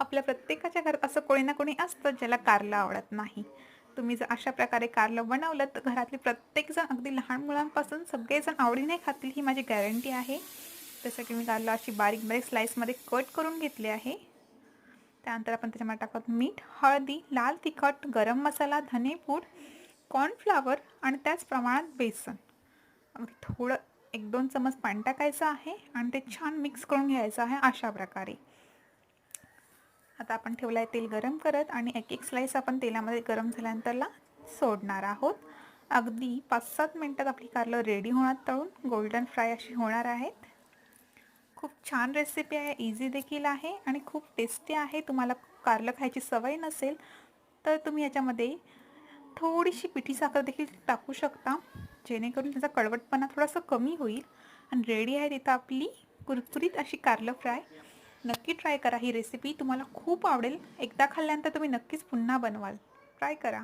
आपल्या प्रत्येकाच्या घरात असं कोणी ना कोणी असतं ज्याला कारलं आवडत नाही. तुम्ही जर अशा प्रकारे कारलं बनवलं तर घरातले प्रत्येकजण अगदी लहान मुलांपासून सगळेजण आवडीने खातील ही माझी गॅरंटी आहे. त्यासाठी मी कारलं अशी बारीक बारीक स्लाइसमध्ये कट करून घेतले आहे. त्यानंतर आपण त्याच्यामध्ये टाकत मीठ, हळदी, लाल तिखट, गरम मसाला, धनेपूड, कॉर्नफ्लॉवर आणि त्याच प्रमाणात बेसन. अगदी थोडं 1-2 चमच पाणी टाकायचं आहे आणि ते छान मिक्स करून घ्यायचं आहे अशा प्रकारे. आता आपण ठेवलं आहे तेल गरम करत आणि एक एक स्लाइस आपण तेलामध्ये गरम झाल्यानंतरला सोडणार आहोत. अगदी 5-7 मिनिटात आपली कारलं रेडी होणार, तळून गोल्डन फ्राय अशी होणार आहेत. खूप छान रेसिपी आहे, इझी देखील आहे आणि खूप टेस्टी आहे. तुम्हाला कारलं खायची सवय नसेल तर तुम्ही याच्यामध्ये थोडीशी पिठी साखर देखील टाकू शकता, जेणेकरून त्याचा कडवटपणा थोडासा कमी होईल. आणि रेडी आहे तिथं आपली कुरकुरीत अशी कारलं फ्राय. नक्की ट्राय करा ही रेसिपी, तुम्हाला खूप आवडेल. एकदा खाल्ल्यानंतर तुम्ही नक्कीच पुन्हा बनवाल. ट्राय करा.